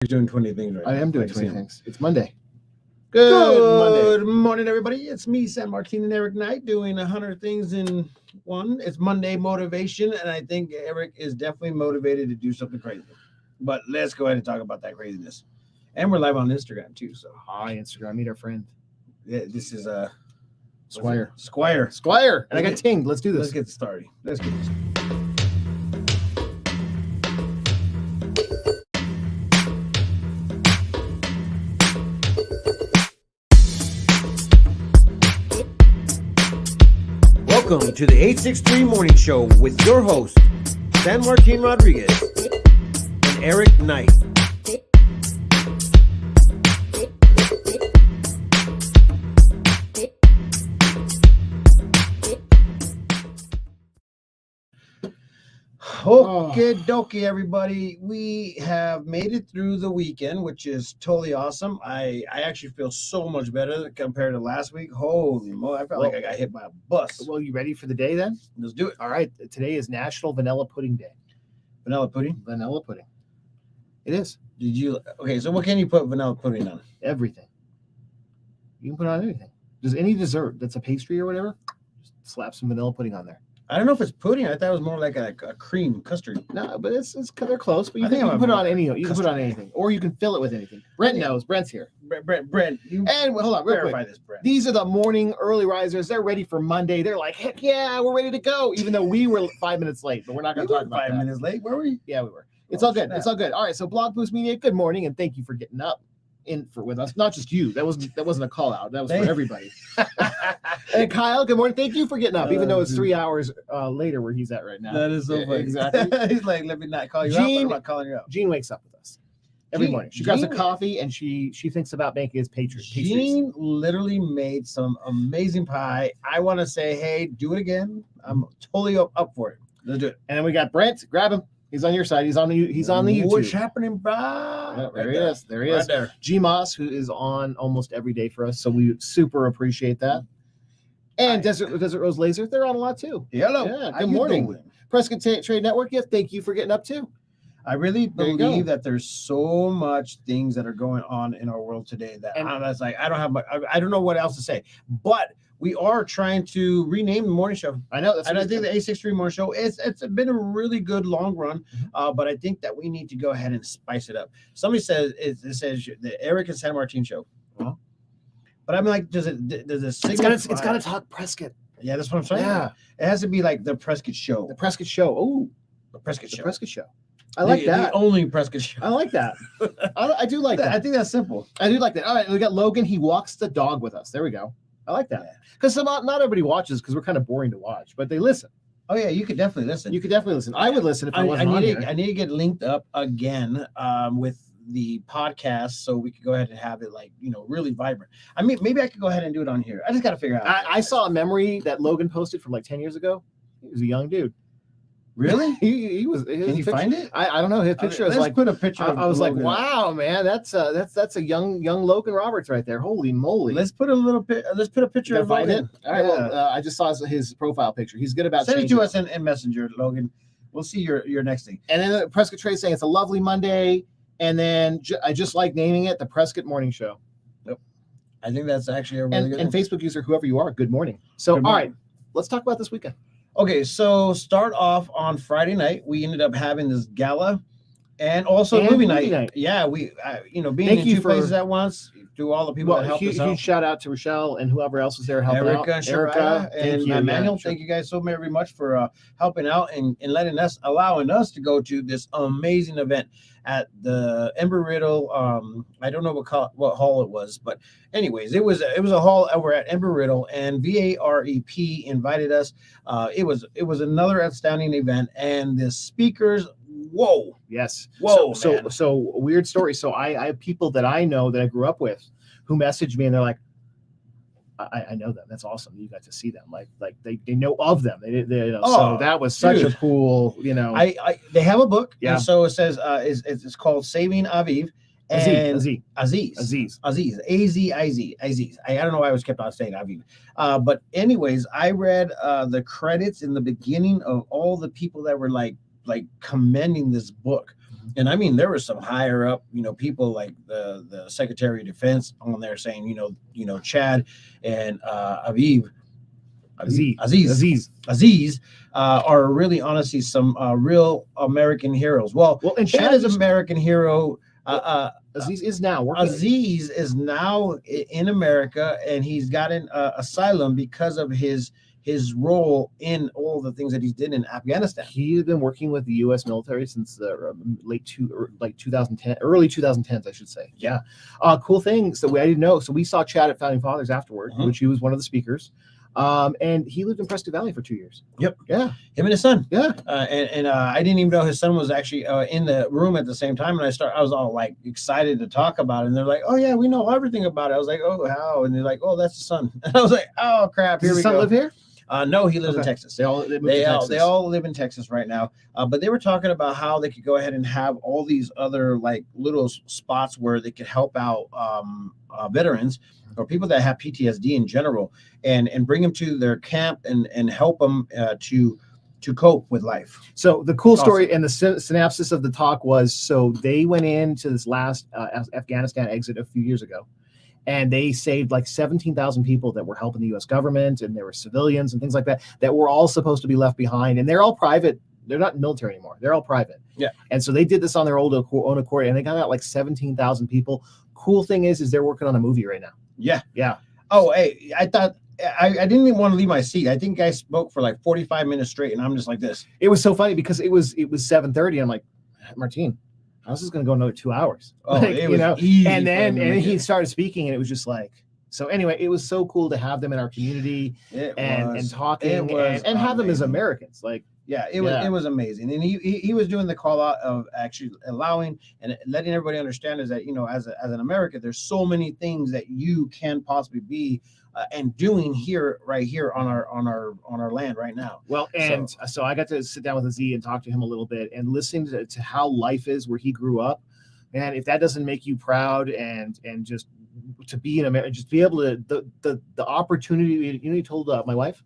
You're doing 20 things right now. I am doing I 20 see 'em. things. It's Monday. Good morning, everybody. It's me, San Martin and Eric Knight, doing 100 things in one. It's Monday motivation, and I think Eric is definitely motivated to do something crazy. But let's go ahead and talk about that craziness. And we're live on Instagram too. So Hi, Instagram. Meet our friend. this is Squire. Squire. And I got tinged. Let's do this. Let's get started. Let's get this. Welcome to the 863 Morning Show with your host, San Martin Rodriguez and Eric Knight. Okie dokie, everybody. We have made it through the weekend, which is totally awesome. I actually feel so much better compared to last week. Holy moly, I felt like I got hit by a bus. Well, you ready for the day then? Let's do it. All right. Today is National Vanilla Pudding Day. Vanilla pudding? Vanilla pudding. It is. Okay, so what can you put vanilla pudding on? Everything. You can put it on anything. Does any dessert that's a pastry or whatever, just slap some vanilla pudding on there. I don't know if it's pudding. I thought it was more like a cream custard. No, but it's they're close. But you I think can I'm put it a on any. You can put it on anything, or you can fill it with anything. Brent knows. Brent's here. Brent, you And hold on, real verify quick. this, Brent. These are the morning early risers. They're ready for Monday. They're like, heck yeah, we're ready to go. Even though we were 5 minutes late, but we're not going to talk about 5 that. minutes late, were we? Yeah, we were. It's Oh, all good. snap. It's all good. All right. So Blog Boost Media, good morning, and thank you for getting up with us. Not just you. That wasn't a call out. That was for everybody. And Kyle, good morning. Thank you for getting up, even though it's 3 hours later where he's at right now. That is so funny. Exactly. He's like, let me not call you out, but I'm not calling you out. Jean wakes up with us every Jean- morning. She grabs a Jean- coffee and she thinks about making his pastries. Jean literally made some amazing pie. I want to say, hey, do it again. I'm totally up for it. Let's do it. And then we got Brent. Grab him. He's on your side. He's on the YouTube. What's happening, bro? Yeah, there he is. There he Right is. there. G Moss, who is on almost every day for us, so we super appreciate that. And Desert Rose Laser, they're on a lot too. Hello. Yeah, How good you morning. doing? Prescott Trade Network, yeah, thank you for getting up too. I really There you go. believe that there's so much things that are going on in our world today that that's like I don't have I don't know what else to say. But we are trying to rename the morning show. I know that's. And I think the 863 morning show it's been a really good long run, but I think that we need to go ahead and spice it up. Somebody says it says the Eric and San Martin show. Well, but I'm like, does it it's got to talk Prescott. Yeah, that's what I'm saying. Yeah, it has to be like the Prescott show. the Prescott show. Oh, the Prescott the show. Prescott show. I like that. The only Prescott show. I like that. I do like that. I think that's simple. I do like that. All right, we got Logan. He walks the dog with us. There we go. I like that because not everybody watches because we're kind of boring to watch, but they listen. Oh yeah, you could definitely listen. You could definitely listen. I would listen if I wasn't on here. I need to get linked up again with the podcast so we could go ahead and have it like really vibrant. I mean, maybe I could go ahead and do it on here. I just got to figure out. I saw a memory that Logan posted from like 10 years ago. He was a young dude. Really? he was. Can you find it? I don't know. His picture was like. Put a picture. I was like, wow, man, that's a young Logan Roberts right there. Holy moly! Let's put a little bit. Let's put a picture of Logan. All right. Well, I just saw his profile picture. He's good about send it to us in Messenger, Logan. We'll see your next thing. And then Prescott Trey saying it's a lovely Monday, and then I just like naming it the Prescott Morning Show. Yep. I think that's actually a really good. And Facebook user, whoever you are, good morning. So all right, let's talk about this weekend. Okay, so start off on Friday night. We ended up having this gala, and also movie night. Yeah, we being in two places at once. To all the people that helped us out. Huge shout out to Rochelle and whoever else was there helping out. Erica and Emmanuel. Thank you guys so very much for helping out and allowing us to go to this amazing event at the Embry-Riddle. I don't know what hall it was, but anyways, it was a hall over at Embry-Riddle, and VAREP invited us. It was another outstanding event, and the speakers. Whoa. Yes. Whoa. So weird story. So I have people that I know that I grew up with who message me and they're like, I know them. That's awesome. You got to see them. Like they know of them. So that was such a cool, they have a book. Yeah. And so it says it's called Saving Aviv. And Aziz. I don't know why I was kept on saying Aviv. But anyways, I read the credits in the beginning of all the people that were like commending this book. And I mean, there were some higher up, people like the Secretary of Defense on there saying, Chad and Aziz are really honestly some real American heroes. Well, and Chad is an American hero. Aziz is now working. Aziz is now in America, and he's gotten asylum because of his role in all the things that he did in Afghanistan. He had been working with the U.S. military since the late 2010, early 2010s, I should say. Yeah. Cool thing. So I didn't know. So we saw Chad at Founding Fathers afterward, which he was one of the speakers. And he lived in Prescott Valley for 2 years. Yep. Yeah. Him and his son. Yeah. And I didn't even know his son was actually in the room at the same time. And I was all like excited to talk about it. And they're like, "Oh yeah, we know everything about it." I was like, "Oh, how?" And they're like, "Oh, that's the son." And I was like, "Oh crap, Does here we his son go." live here? No, he lives in Texas. They all live in Texas right now. But they were talking about how they could go ahead and have all these other like little spots where they could help out veterans or people that have PTSD in general, and bring them to their camp and help them to cope with life. So the cool story and the synopsis of the talk was, so they went into this last Afghanistan exit a few years ago. And they saved like 17,000 people that were helping the U.S. government, and there were civilians and things like that were all supposed to be left behind. And they're all private. They're not military anymore. They're all private. Yeah. And so they did this on their own accord, and they got out like 17,000 people. Cool thing is they're working on a movie right now. Yeah. Yeah. Oh, hey, I thought I didn't even want to leave my seat. I think I spoke for like 45 minutes straight, and I'm just like this. It was so funny because it was 7:30. I'm like, Martine, how's this going to go another 2 hours? Oh, like, it was easy. And then he started speaking, and it was just like, so anyway, it was so cool to have them in our community and talking and have them as Americans. Like, yeah, it was amazing. And he was doing the call out of actually allowing and letting everybody understand is that, as an American, there's so many things that you can possibly be and doing right here on our land right now. Well, and so I got to sit down with Aziz and talk to him a little bit and listening to how life is where he grew up. And if that doesn't make you proud and just to be in America, just be able to the opportunity. He told my wife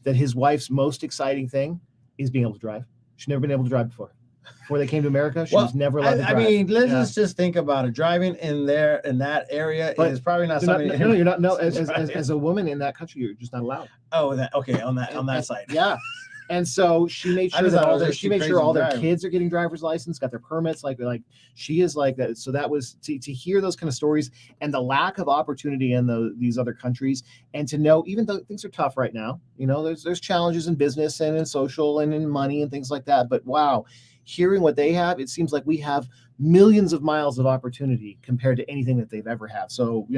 that his wife's most exciting thing is being able to drive. She's never been able to drive before. Before they came to America, she was never allowed to drive. I mean, let's just think about it. Driving in that area is probably not something. No, you're not. No, as a woman in that country, you're just not allowed. Oh, on that side. Yeah. And so she made sure that all their kids are getting driver's license, got their permits. Like she is like that. So that was to hear those kind of stories and the lack of opportunity in these other countries, and to know even though things are tough right now, there's challenges in business and in social and in money and things like that. But wow, hearing what they have, it seems like we have millions of miles of opportunity compared to anything that they've ever had. So,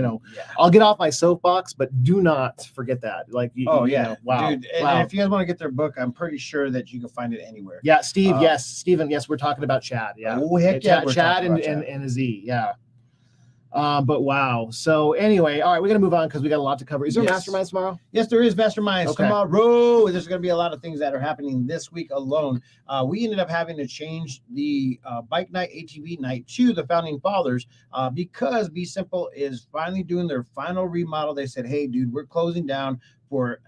I'll get off my soapbox, but do not forget that. Like, wow. Dude, and if you guys want to get their book, I'm pretty sure that you can find it anywhere. Yeah. Stephen, yes, we're talking about Chad. Yeah. Oh, heck yeah. Chad and Aziz. Yeah. But wow. So anyway, all right, we're gonna move on because we got a lot to cover. Is there masterminds tomorrow? Yes, there is masterminds tomorrow. There's gonna be a lot of things that are happening this week alone. We ended up having to change the bike night, ATV night to the Founding Fathers because Be Simple is finally doing their final remodel. They said, "Hey, dude, we're closing down for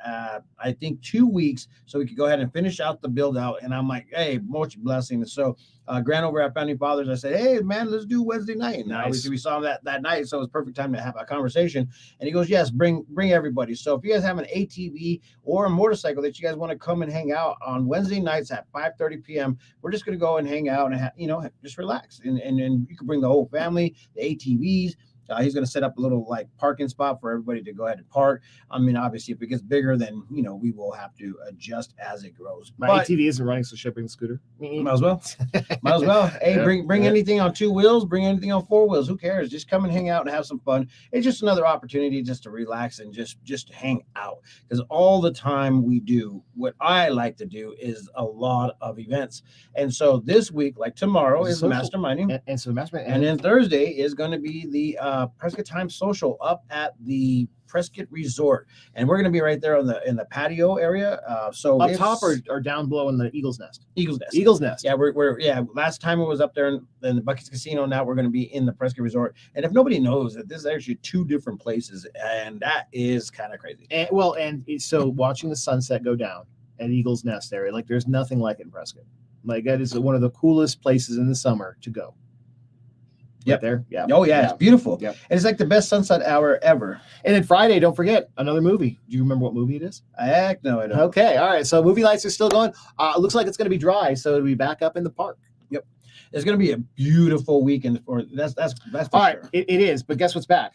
I think 2 weeks, so we could go ahead and finish out the build out." And I'm like, "Hey, much blessings." So Grant over at Founding Fathers, I said, "Hey man, let's do Wednesday night." And obviously we saw him that night, so it was perfect time to have a conversation. And he goes, "Yes, bring everybody." So if you guys have an ATV or a motorcycle that you guys want to come and hang out on Wednesday nights at 5:30 p.m., we're just gonna go and hang out and just relax. And you can bring the whole family, the ATVs. He's going to set up a little like parking spot for everybody to go ahead and park. I mean, obviously, if it gets bigger, then we will have to adjust as it grows. My ATV isn't running, so should I bring the scooter? Might as well. Hey, bring anything on 2 wheels, bring anything on 4 wheels. Who cares? Just come and hang out and have some fun. It's just another opportunity just to relax and just hang out. Because all the time we do, what I like to do is a lot of events. And so this week, like tomorrow, is masterminding, and so mastermind, and then Thursday is going to be the Prescott Times Social up at the Prescott Resort, and we're going to be right there in the patio area. So up top or down below in the Eagles Nest. Eagles Nest. Eagles Nest. Yeah, we're last time it was up there in the Buc-ee's Casino. Now we're going to be in the Prescott Resort. And if nobody knows that this is actually 2 different places, and that is kind of crazy. And so watching the sunset go down at Eagles Nest area, like there's nothing like it in Prescott. Like that is one of the coolest places in the summer to go. Yep. There. Yeah. Oh yeah, it's beautiful. Yep. And it's like the best sunset hour ever. And then Friday, don't forget another movie. Do you remember what movie it is? Heck no, I don't. Okay. All right. So movie nights are still going. It looks like it's going to be dry, so it'll be back up in the park. Yep. It's going to be a beautiful weekend for that's for All right. sure. It is. But guess what's back?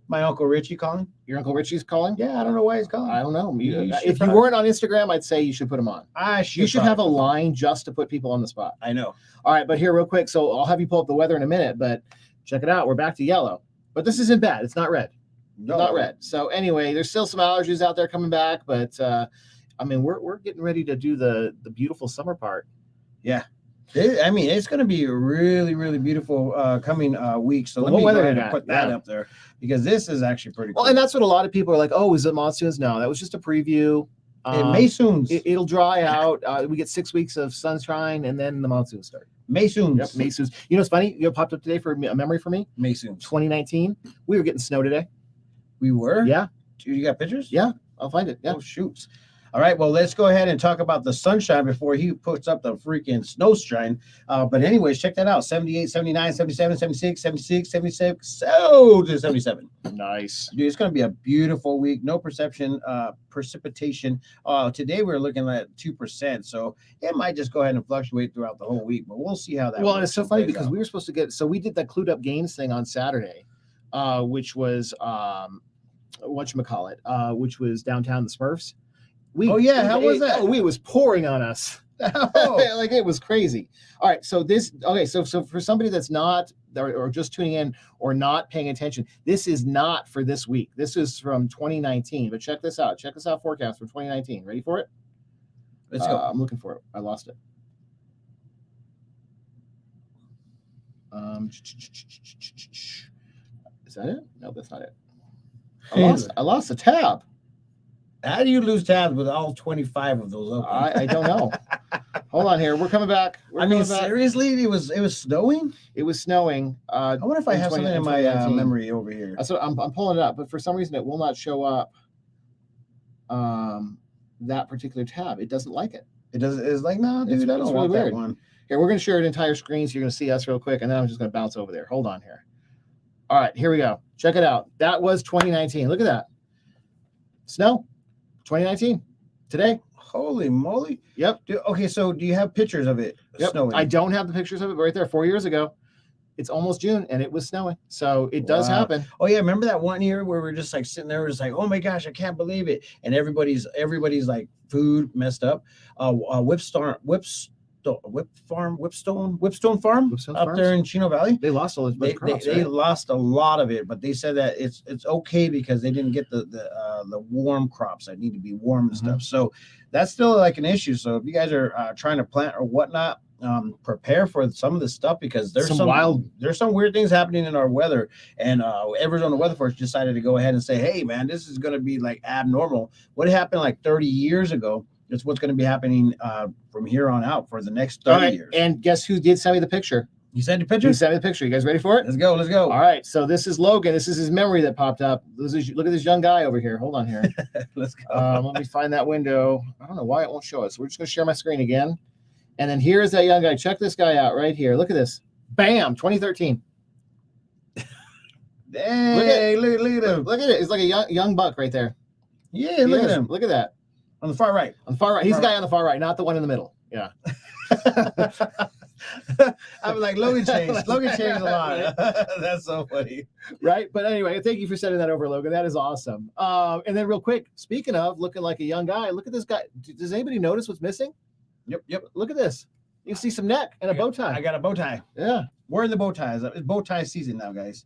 My Uncle Richie calling. Your Uncle Richie's calling? Yeah, I don't know why he's calling. I don't know. You should If you probably- weren't on Instagram, I'd say you should put him on. You should have a probably- line just to put people on the spot. I know. All right, but here real quick. So I'll have you pull up the weather in a minute, but check it out. We're back to yellow, but this isn't bad. It's not red. No. Not red. So anyway, there's still some allergies out there coming back, but I mean, we're getting ready to do the beautiful summer part. I mean, it's going to be a really, really beautiful coming week. So Well, let what me weather go ahead you and got? put that Yeah. up there because this is actually pretty cool. Well, and that's what a lot of people are like. Oh, is it monsoons? No, that was just a preview. it may soon. It'll dry out. We get 6 weeks of sunshine, and then the monsoons start. May soon. Yep, monsoons. You know, it's funny. You know, popped up today for a memory for me. May soon. 2019. We were getting snow today. We were. Yeah, You got pictures? Yeah. I'll find it. Yeah. Oh, shoots. All right. Well, let's go ahead and talk about the sunshine before he puts up the freaking snowshine. But anyways, check that out. 78, 79, 77, 76, 76, 76, so to 77. Nice. Dude, it's going to be a beautiful week. No precipitation. Today we're looking at 2%. So it might just go ahead and fluctuate throughout the whole week, but we'll see how that Well, and works it's so and funny plays because out. we were supposed to get. So we did that Clued Up Games thing on Saturday, which was whatchamacallit, which was downtown the Smurfs. Oh, yeah, how was that? It was pouring on us. Oh. Like it was crazy. All right, so so for somebody that's not or just tuning in or not paying attention, this is not for this week. This is from 2019. But check this out. Check this out. Forecast for 2019. Ready for it? Let's go. I'm looking for it. I lost it. Is that it? No, that's not it. I lost the tab. How do you lose tabs with all 25 of those open? I don't know. Hold on here. We're coming back. Seriously, it was snowing. It was snowing. I wonder if I have something in my memory over here. So I'm pulling it up, but for some reason it will not show up. That particular tab, it doesn't like it. It does. It's like, no, dude, It's I don't really want that weird. one. Here, we're going to share an entire screen so you're going to see us real quick, and then I'm just going to bounce over there. Hold on here. All right, here we go. Check it out. That was 2019. Look at that. Snow, 2019. Today. Holy moly! Yep. Okay, so do you have pictures of it snowing? I don't have the pictures of it, but right there, 4 years ago. It's almost June, and it was snowing. So it does Wow. happen. Oh yeah, remember that one year where we're just like sitting there, we're just like, oh my gosh, I can't believe it, and everybody's like food messed up. Whipstone Farm up there in Chino Valley. They lost all those crops, They right? lost a lot of it, but they said that it's okay because they didn't get the warm crops that need to be warm and Mm-hmm. stuff. So that's still like an issue. So if you guys are trying to plant or whatnot, prepare for some of this stuff because there's some weird things happening in our weather. And Arizona Weather Force decided to go ahead and say, hey man, this is going to be like abnormal. What happened like 30 years ago? It's what's going to be happening from here on out for the next 30 years. And guess who did send me the picture? You sent the He picture? sent me the picture. You guys ready for it? Let's go. All right. So this is Logan. This is his memory that popped up. Look at this young guy over here. Hold on here. Let's go. Let me find that window. I don't know why it won't show us. We're just going to share my screen again. And then here's that young guy. Check this guy out right here. Look at this. Bam. 2013. Hey, look at him. Look at it. It's like a young buck right there. Yeah, look at him. Look at that. On the far right. On the far right. He's the guy on the far right, not the one in the middle. Yeah. I was like, Logan changed. Logan changed a lot. That's so funny. Right. But anyway, thank you for sending that over, Logan. That is awesome. And then real quick, speaking of looking like a young guy, look at this guy. Does anybody notice what's missing? Yep. Look at this. You can see some neck and a bow tie. I got a bow tie. Yeah. Where are the bow ties? It's bow tie season now, guys.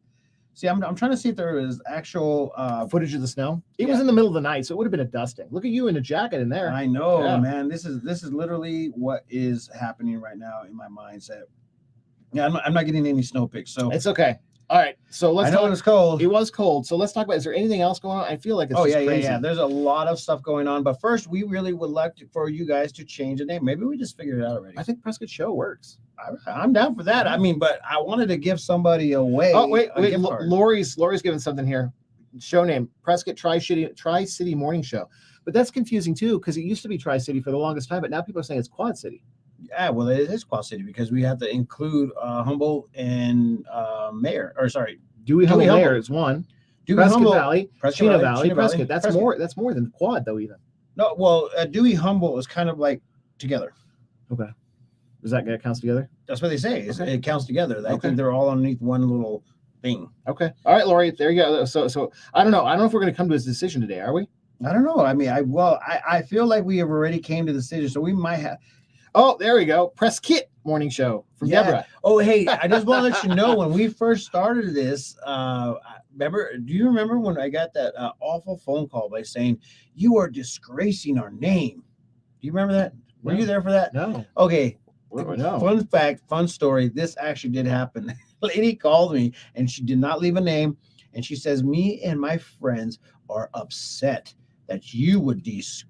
See, I'm trying to see if there is actual footage of the snow. It was in the middle of the night, so it would have been a dusting. Look at you in a jacket in there. I know, Yeah. man. This is literally what is happening right now in my mindset. Yeah, I'm not getting any snow pics, so It's okay. All right. So let's I know talk. it's cold. It was cold. So let's talk about, is there anything else going on? I feel like it's just crazy. Yeah. There's a lot of stuff going on, but first, we really would like for you guys to change the name. Maybe we just figured it out already. I think Prescott Show works. I'm down for that. I mean, but I wanted to give somebody away. Oh, wait. a gift card. Lori's giving something here. Show name, Prescott Tri-City Morning Show. But that's confusing too, because it used to be Tri-City for the longest time, but now people are saying it's Quad City. Yeah, well, it is Quad City because we have to include Humboldt and Mayor, or sorry, Dewey Humboldt Humboldt. Mayor is one. Dewey Prescott Humboldt, Valley, Prescott Chino Valley, Valley, Chino Prescott. Valley, That's Prescott. that's more than Quad though. Even No, well, Dewey Humboldt is kind of like together. okay. Does that counts together? That's what they say. Okay. It counts together. I Okay. think they're all underneath one little thing. Okay. All right, Lori. There you go. So I don't know. I don't know if we're going to come to a decision today. Are we? I don't know. I mean, I feel like we have already came to the decision, so we might have. Oh, there we go. Prescott morning show from Deborah. Oh, hey, I just want to let you know when we first started this. Remember? Do you remember when I got that awful phone call by saying you are disgracing our name? Do you remember that? Were you there for that? No. Okay. No. Fun fact, fun story. This actually did happen. Lady called me and she did not leave a name. And she says, me and my friends are upset that you would disgrace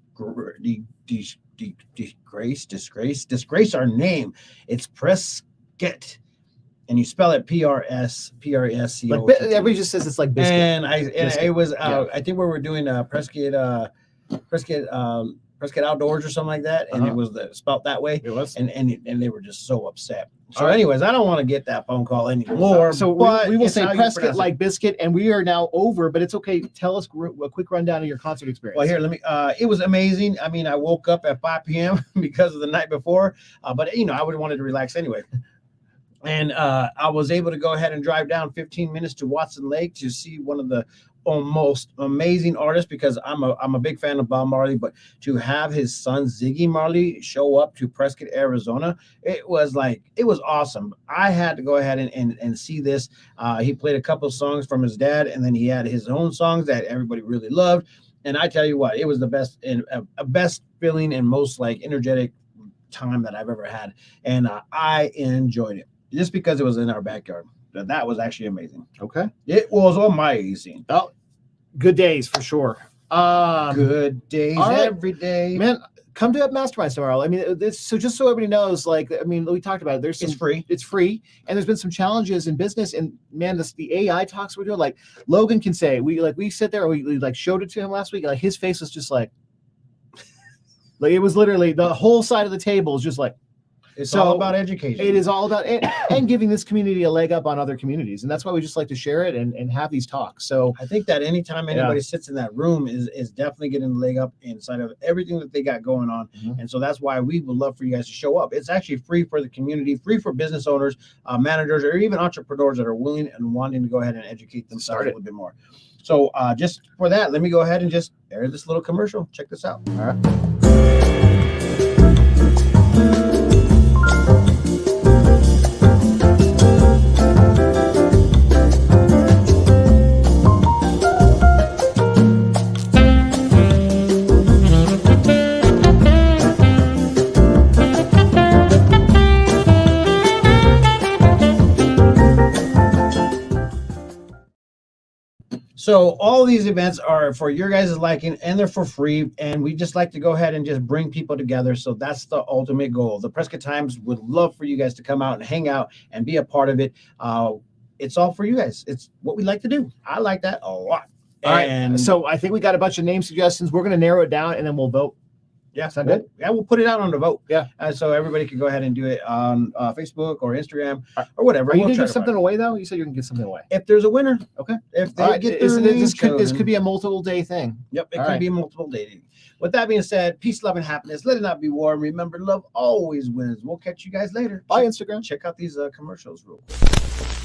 our name. It's Prescott. And you spell it Prescott. Like everybody just says it's like biscuit. And Biscuit. it was Yeah. I think we were doing Prescott Outdoors or something like that, and it was spelled that way. It was. And they were just so upset. So, All right. anyways, I don't want to get that phone call anymore. So but we will it's say how you Prescott pronounce it. like biscuit, and we are now over. But it's okay. Tell us a quick rundown of your concert experience. Well, here, let me. It was amazing. I mean, I woke up at 5 p.m. because of the night before, but I would wanted to relax anyway. And I was able to go ahead and drive down 15 minutes to Watson Lake to see one of the most amazing artists, because I'm a big fan of Bob Marley, but to have his son Ziggy Marley show up to Prescott, Arizona, it was awesome. I had to go ahead and see this. He played a couple of songs from his dad, and then he had his own songs that everybody really loved. And I tell you what, it was the best and best feeling and most like energetic time that I've ever had, and I enjoyed it just because it was in our backyard. That was actually amazing. Okay. It was amazing. Oh, good days for sure. Good days all right. every day. Man, come to Masterminds tomorrow. I mean, so just so everybody knows, we talked about it. It's free. It's free, and there's been some challenges in business. And man, the AI talks we're doing, like Logan can say, we sit there, we like showed it to him last week. Like his face was just like it was literally the whole side of the table is just like. It's all about education. It is all about it and giving this community a leg up on other communities. And that's why we just like to share it and have these talks. So I think that anytime anybody sits in that room is definitely getting a leg up inside of everything that they got going on. Mhm. And so that's why we would love for you guys to show up. It's actually free for the community, free for business owners, managers, or even entrepreneurs that are willing and wanting to go ahead and educate themselves a little bit more. So just for that, let me go ahead and just air this little commercial. Check this out. all right. So all these events are for your guys' liking, and they're for free. And we just like to go ahead and just bring people together. So that's the ultimate goal. The Prescott Times would love for you guys to come out and hang out and be a part of it. It's all for you guys. It's what we like to do. I like that a lot. All right. So I think we got a bunch of name suggestions. We're going to narrow it down and then we'll vote. Yeah, sound good? Yeah, we'll put it out on the vote. Yeah. So everybody can go ahead and do it on Facebook or Instagram or whatever. Are you We'll going to try give to something find away though? You said you're going to give something away. it. If there's a winner, Okay. if they All right. get their name This could chosen. be a multiple day thing. Yep, it All can right. be multiple dating. With that being said, peace, love, and happiness. Let it not be war. Remember, love always wins. We'll catch you guys later. Bye, Instagram. Check out these commercials real quick.